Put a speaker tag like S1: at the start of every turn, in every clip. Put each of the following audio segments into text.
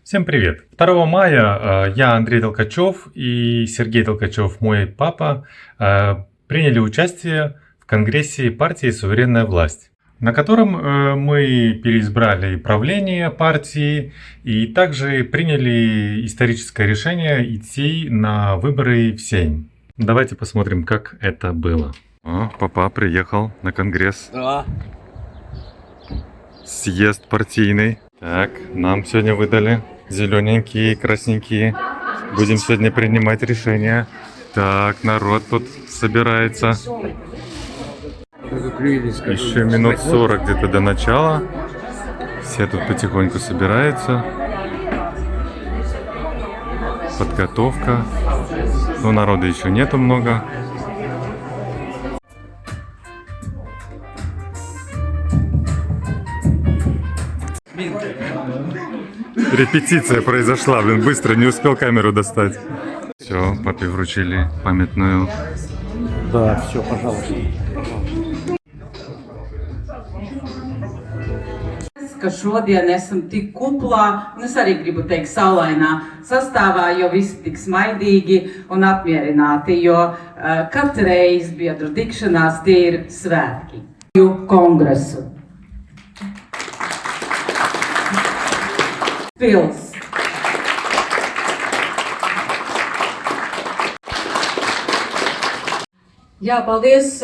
S1: Всем привет! 2 мая я, Андрей Толкачев и Сергей Толкачев, мой папа, приняли участие в Конгрессе партии «Суверенная власть», на котором мы переизбрали правление партии и также приняли историческое решение идти на выборы в Сейм. Давайте посмотрим, как это было. О, папа приехал на Конгресс.
S2: Да.
S1: Съезд партийный. Так, нам сегодня выдали зелененькие, красненькие. Будем сегодня принимать решения. Так, народ тут собирается. Еще минут 40 где-то до начала. Все тут потихоньку собираются. Подготовка. Но народа еще нету много. Репетиция произошла, быстро не успел камеру достать. Все, папе вручили памятную.
S2: Да, все, pожалуйста.
S3: Ka šodien esam tik kuplā, un es arī gribu teikt saulainā sastāvā, jo visi tik smaidīgi un apmierināti, jo katreiz biedru tikšanās tie ir svētki. Kongresu. Pils.
S4: Jā, paldies,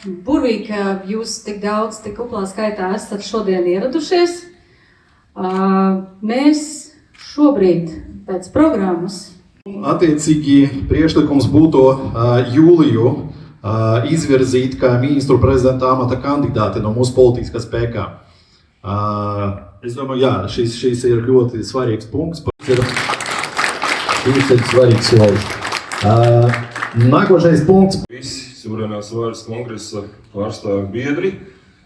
S4: burvīgi, ka jūs tik daudz, tik kuplā skaitā esat šodien ieradušies. Mēs šobrīd pēc programmas.
S5: Attiecīgi priekšlikums būtu Jūliju izvirzīt kā ministru prezidenta amata kandidāti no mūsu politiskā spēkā. Es domāju, jā, šis ir ļoti svarīgs punkts. Šis ir svarīgs solis. Nākošais punkts.
S6: Visi Suverēnās varas kongresa pārstāvju biedri,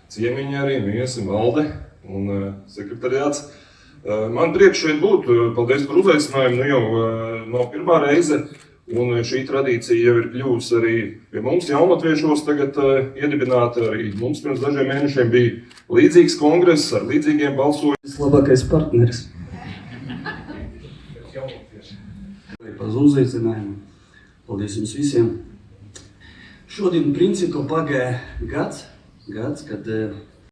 S6: ciemiņi arī, viesi, valde un sekretariāts. Man prieks šeit būt, paldies par uzaicinājumu, jau nav pirmā reize, un šī tradīcija jau ir kļuvusi arī pie mums jaunatviešos tagad iedibināta. Arī mums pirms dažiem mēnešiem bija līdzīgs kongress ar līdzīgiem balsojumiem.
S2: Labākais partneris. Par uzaicinājumu. Paldies jums visiem. Šodien principā pagāja gads, kad...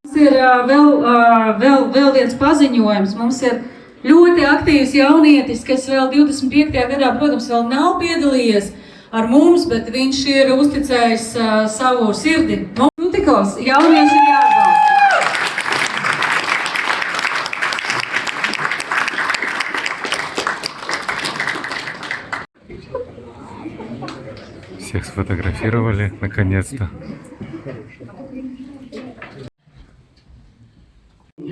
S4: Mums ir vēl viens paziņojums. Mums ir ļoti aktīvs jaunietis, kas vēl 25. gadā, protams, vēl nav piedalījies ar mums, bet viņš ir uzticējis savu sirdi. Nu, tikos, jaunieši ir jāatbalsta.
S1: Всех сфотографировали, наконец-то.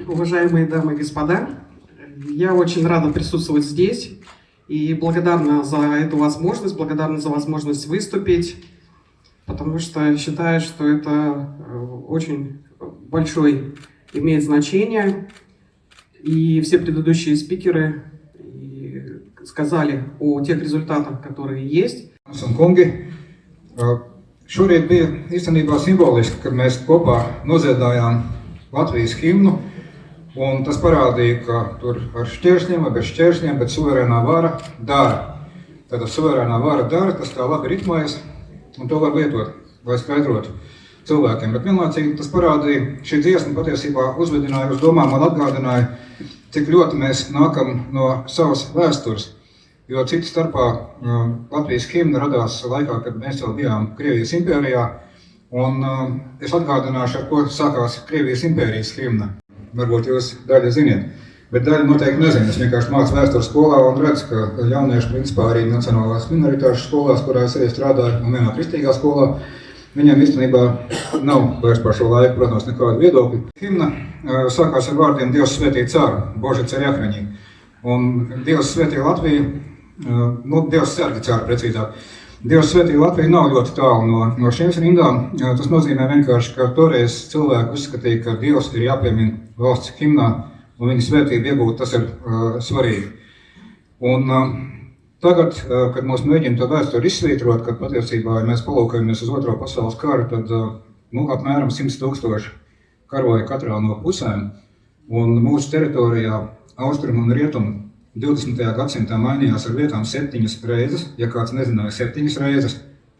S7: Уважаемые дамы и господа, я очень рада присутствовать здесь и благодарна за эту возможность, благодарна за возможность выступить, потому что считаю, что это очень большое имеет значение. И все предыдущие спикеры сказали о тех результатах, которые есть.
S8: Šorīt bija īstenībā simboliski, kad mēs kopā nodziedājām Latvijas himnu, un tas parādīja, ka tur ar šķēršļiem vai bez šķēršļiem, bet suverēnā vara dara. Tātad suverēnā vara dara, tas tā labi ritmojas, un to var lietot, lai skaidrotu cilvēkiem. Bet vienlaicīgi tas parādīja, šī dziesma patiesībā uzvedināja uz domām un atgādināja, cik ļoti mēs nākam no savas vēstures. Jo citu starpā Latvijas himna radās laikā, kad mēs vēl bijām Krievijas impērijā, un es atgādināšu, ar ko sākās Krievijas impērijas himna. Varbūt jūs daļa ziniet, bet daļa noteikti nezinu. Es vienkārši mācu vēstures skolā un redzu, ka jaunieši principā arī nacionālās minoritāšu skolās, kurā es arī strādāju, un vienā kristīgā skolā, viņiem īstenībā nav vairs par šo laiku, protams, nekādu viedokļu. Himna sākās ar vārdiem Dievs svētī caru, Boži cer jāhraņī. Un Dievs svētī Latviju, Dievs sargi caru precīzāk. Dievs svētī Latviju nav ļoti tālu no šiem rindām. Tas nozīmē vienkārši, ka toreiz cilvēki uzskatīja, ka Dievs ir jāpiemina valsts himnā un viņa svētību iegūt, tas ir svarīgi. Un tagad, kad mums mēģina to vēsturi izsvītrot, kad patiesībā, ja mēs palūkojamies uz Otro pasaules karu, tad apmēram 100 000 karoja katrā no pusēm, un mūsu teritorijā austrumu un rietumu 20. gadsimtā mainījās ar vietām 7 reizes, ja kāds nezināja 7 reizes.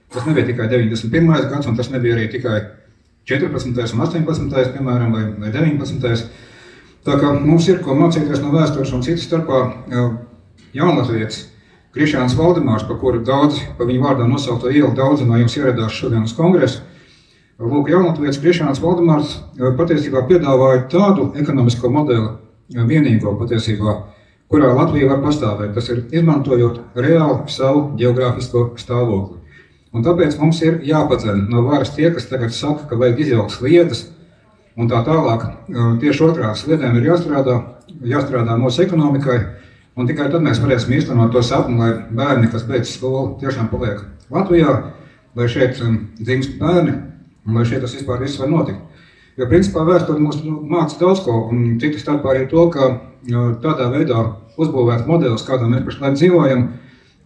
S8: Tas nebija tikai 91. gads, un tas nebija arī tikai 14. un 18. piemēram, vai 19. Tā kā mums ir ko mācīties no vēstures un citas starpā jaunatvietis Krišjāns Valdemārs, pa kuru daudzi, pa viņu vārdā nosaukto ielu daudzi no jums ieradās šodien uz kongresu. Lūk, jaunatvietis Krišjāns Valdemārs patiesībā piedāvāja tādu ekonomisko modeli, vienīgo patiesībā, kurā Latvija var pastāvēt. Tas ir izmantojot reāli savu geogrāfisko stāvokli. Un tāpēc mums ir jāpadzen no varas tie, kas tagad saka, ka vajag izjaukt sliedes un tā tālāk. Tieši otrādi sliedēm ir jāstrādā mūsu ekonomikai, un tikai tad mēs varēsim īstenot to sapni, lai bērni, kas beidz skolu, tiešām paliek Latvijā, lai šeit dzimst bērni, un lai šeit tas vispār viss var notikt. Jo principā vēsture mums māca daudz ko, un citi starpā arī to, ka tādā veidā uzbūvēt modelis, kādā mēs pašlaik dzīvojam,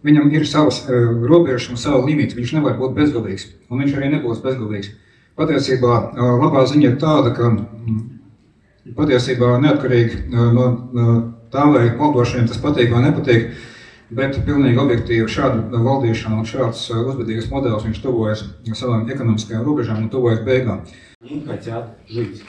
S8: viņam ir savas robežas un savu limitu, viņš nevar būt bezgalīgs, un viņš arī nebūs bezgalīgs. Patiesībā labā ziņa ir tāda, ka patiesībā neatkarīgi no tā, vai valdošiem tas patīk vai nepatīk, bet pilnīgi objektīvi šāda valdīšana un šāds uzvedīgas modelis viņš tuvojas savām ekonomiskajām robežām un tuvojas beigām.
S9: Они хотят жить.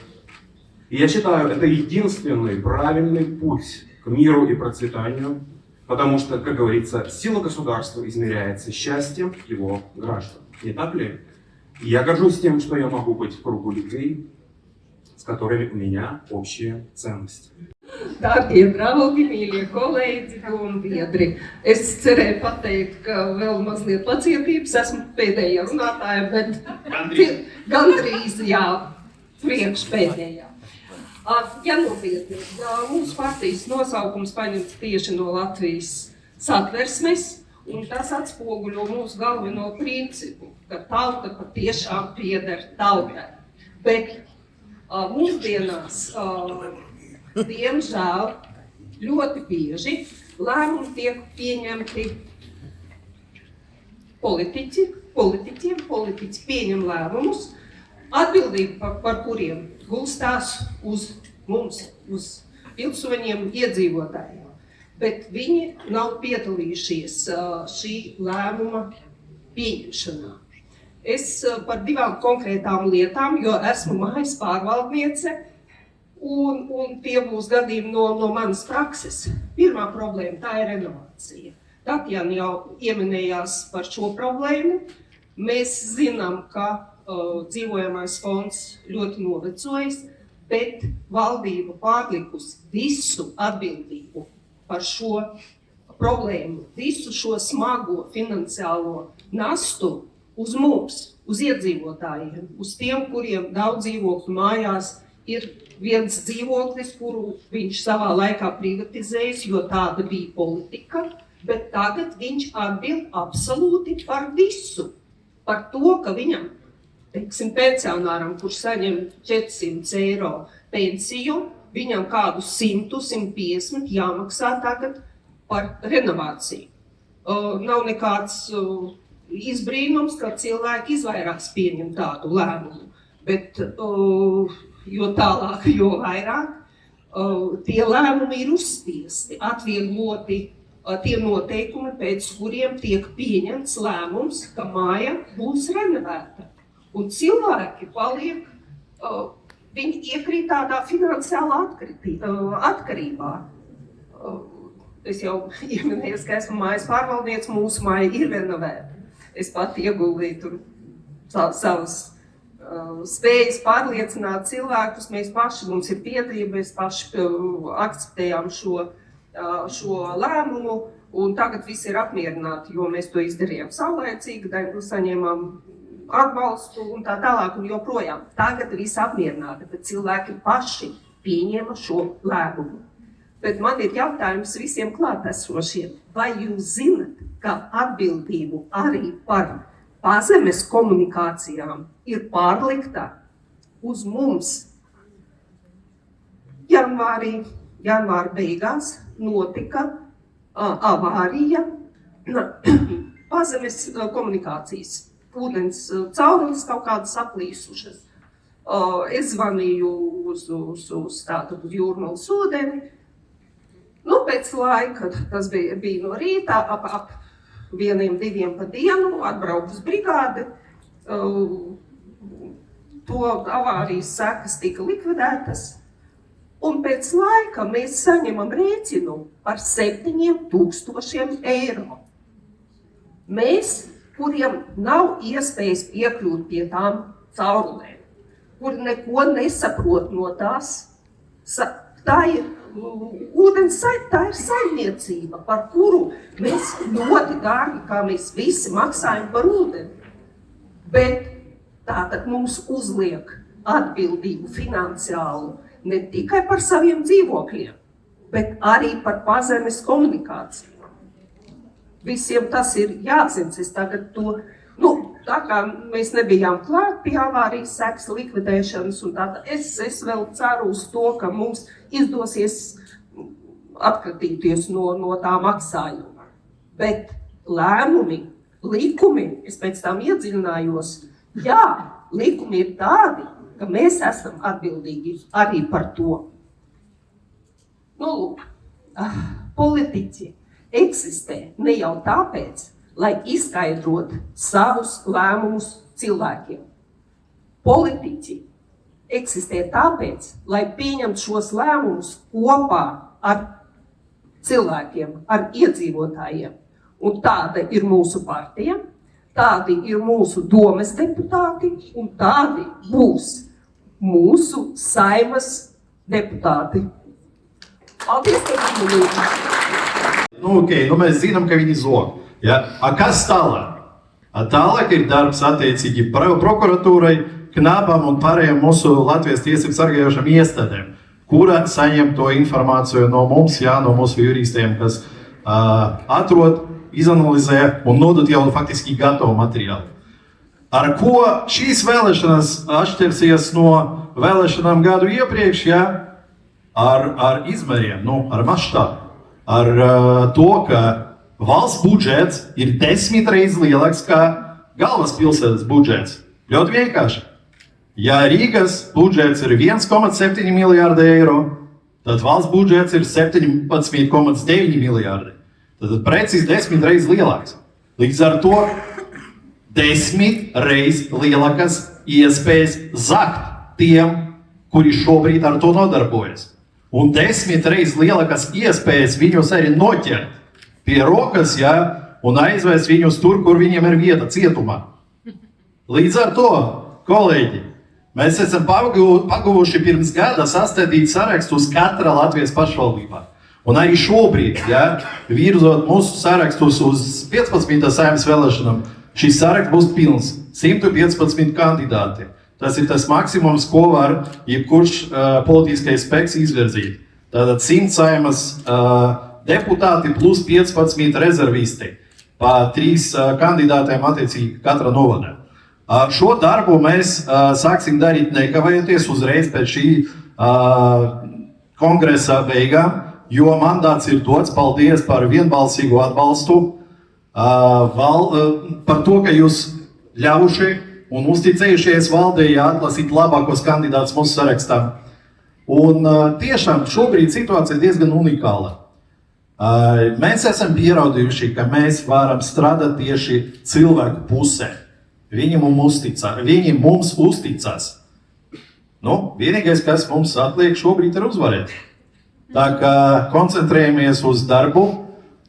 S9: И я считаю, это единственный правильный путь к миру и процветанию, потому что, как говорится, сила государства измеряется счастьем его граждан. Не так ли? И я горжусь тем, что я могу быть в кругу людей, с которыми у меня общие ценности.
S10: Dārgie draugi, mīļie kolēģi un biedri, es cerēju pateikt, ka vēl mazliet pacietības, esmu pēdējā runātāja, bet gandrīz, jā, priekš pēdējā. Ja nopietni, mūsu partijas nosaukums paņemts tieši no Latvijas satversmes, un tas atspoguļo mūsu galveno principu, ka tauta patiešām pieder tautai. Bet mūsdienās, diemžēl, ļoti bieži lēmumi tiek pieņemti politiķi pieņem lēmumus, atbildība par kuriem gulstās uz mums, uz pilsoņiem, iedzīvotājiem. Bet viņi nav piedalījušies šī lēmuma pieņemšanā. Es par 2 konkrētām lietām, jo esmu mājas pārvaldniece, un tie būs gadījumi no manas prakses. Pirmā problēma, tā ir renovācija. Tatjana jau ieminējās par šo problēmu. Mēs zinām, ka dzīvojamais fonds ļoti novecojas, bet valdība pārlikus visu atbildību par šo problēmu, visu šo smago finansiālo nastu uz mums, uz iedzīvotājiem, uz tiem, kuriem daudz dzīvokļu mājās ir viens dzīvoklis, kuru viņš savā laikā privatizējis, jo tāda bija politika, bet tagad viņš atbild absolūti par visu. Par to, ka viņam, teiksim, pensionāram, kurš saņem 400 eiro pensiju, viņam kādu 100, 150 jāmaksā tagad par renovāciju. Nav nekāds izbrīnums, ka cilvēki izvairās pieņem tādu lēmumu, bet jo tālāk, jo vairāk, tie lēmumi ir uzspiesti, atviegloti tie noteikumi, pēc kuriem tiek pieņemts lēmums, ka māja būs renovēta. Un cilvēki paliek, viņi iekrīt tādā finansiālā atkarībā. Es jau ieminēju, ka esmu mājas pārvaldniece, mūsu māja ir renovēta. Es pat ieguldīju tur savas spējas pārliecināt cilvēkus, mums ir biedrība, mēs paši akceptējām šo lēmumu, un tagad visi ir apmierināti, jo mēs to izdarījām saulēcīgi, saņēmām atbalstu un tā tālāk un joprojām. Tagad visi apmierināti, bet cilvēki paši pieņēma šo lēmumu. Bet man ir jautājums visiem klātesošiem, vai jūs zinat, ka atbildību arī par pazemes komunikācijām ir pārlikta uz mums? Janvāra beigās notika avārija, pazemes komunikācijas, ūdens caurules kaut kādas aplīsušas. Es zvanīju uz Jūrmalas ūdeni, Nu, pēc laika, tas bija no rīta, ap 1-2 pa dienu, atbrauc uz brigādi. To avārijas sekas tika likvidētas. Un pēc laika mēs saņemam rēķinu par 7,000 eiro. Mēs, kuriem nav iespējas piekļūt pie tām caurulēm, kuri neko nesaprot no tās, tā ir tā ir saimniecība, par kuru mēs ļoti dārgi, kā mēs visi maksājam par ūdeni. Bet tātad mums uzliek atbildību finansiālu ne tikai par saviem dzīvokļiem, bet arī par pazemes komunikāciju. Visiem tas ir jācenšas tagad to, tā kā mēs nebijām klāt pie avārijas sekas likvidēšanas, un tātad es vēl ceru uz to, ka mums izdosies atkratīties no tā maksājuma. Bet lēmumi, likumi, es pēc tam iedziļinājos, jā, likumi ir tādi, ka mēs esam atbildīgi arī par to. Lūk, politiķi eksistē ne jau tāpēc, lai izskaidrot savus lēmumus cilvēkiem. Politiķi eksistē tāpēc, lai pieņemtu šos lēmumus kopā ar cilvēkiem, ar iedzīvotājiem. Un tāda ir mūsu partija, tādi ir mūsu domes deputāti, un tādi būs mūsu Saimas deputāti. Paldies, ka
S5: Ok, mēs zinām, ka viņi zog. Ja? Kas tālāk? Tālāk ir darbs attiecīgi prokuratūrai, knabam un pārējiem mūsu Latvijas tiesību sargājošām iestādēm, kura saņem to informāciju no mums, no mūsu juristiem, kas atrod, izanalizē un nodot jau faktiski gatavu materiālu. Ar ko šīs vēlēšanas atšķirsies no vēlēšanām gadu iepriekš, ar izmēriem, ar maštābu, ar to, ka valsts budžets ir 10 reizes lielāks kā galvaspilsētas budžets. Ļoti vienkārši. Ja Rīgas budžets ir 1,7 miljārdi eiro, tad valsts budžets ir 17,9 miljārdi. Tad precīzi 10 reizes lielāks. Līdz ar to 10 reizes lielākas iespējas zakt tiem, kuri šobrīd ar to nodarbojas. Un 10 reizes lielākas iespējas viņus arī noķert pie rokas, un aizvest viņus tur, kur viņiem ir vieta cietumā. Līdz ar to, kolēģi, mēs esam paguvuši pirms gada sastādīt sarakstus katra Latvijas pašvaldībā. Un arī šobrīd, virzot mūsu sarakstus uz 15. Saeimas vēlēšanām, šis saraksts būs pilns, 115 kandidāti. Tas ir tas maksimums, ko var jebkurš politiskais spēks izvirzīt. Tātad 100 Saeimas deputāti plus 15 rezervisti, pa 3 kandidātiem attiecīgi katra novadā. Šo darbu mēs sāksim darīt nekavējoties uzreiz pēc šī kongresa beigām, jo mandāts ir dots. Paldies par vienbalsīgu atbalstu, par to, ka jūs ļauši un uzticējušies valdei atlasīt labākos kandidātus mūsu sarakstā. Un tiešām šobrīd situācija ir diezgan unikāla. Mēs esam pierādījuši, ka mēs varam strādāt tieši cilvēku pusē. Viņi mums uzticas. Vienīgais, kas mums atliek šobrīd, ir uzvarēt. Tā kā koncentrējamies uz darbu,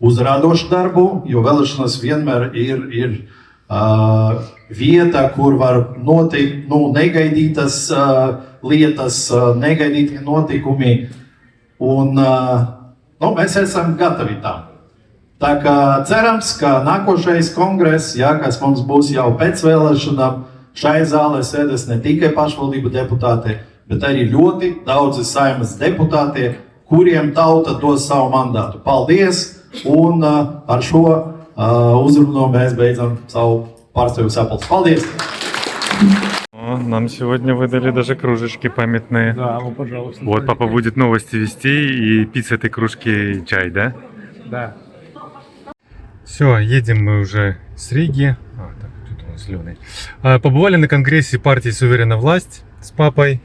S5: uz radošu darbu, jo vēlēšanas vienmēr ir vieta, kur var notikt negaidītas lietas, negaidīti notikumi. Un mēs esam gatavi tam. Tā kā cerams, ka nākošais kongress, kas mums būs jau pēc vēlēšanām, šai zālē sēdēs ne tikai pašvaldību deputāti, bet arī ļoti daudzi Saeimas deputāti, kuriem tauta dos savu mandātu. Paldies! Un ar šo uzrunu mēs beidzam savu pārstāvju sapulci. Paldies!
S1: Нам сегодня выдали даже кружечки памятные.
S11: Да, пожалуйста.
S1: Вот, папа будет новости вести и пить с этой кружки чай, да?
S11: Да.
S1: Все, едем мы уже с Риги. Так, тут у нас зеленый. Побывали на конгрессе партии «Суверенная власть» с папой.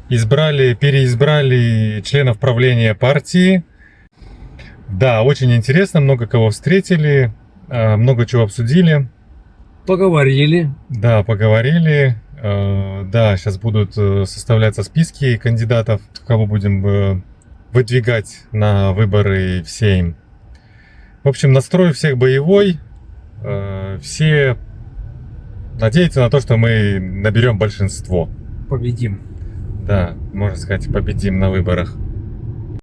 S1: Переизбрали членов правления партии. Да, очень интересно, много кого встретили, много чего обсудили.
S11: Поговорили.
S1: Да, поговорили. Да, сейчас будут составляться списки кандидатов, кого будем выдвигать на выборы в Сейм. В общем, настрой у всех боевой. Все надеются на то, что мы наберем большинство.
S11: Победим.
S1: Да, можно сказать, победим на выборах.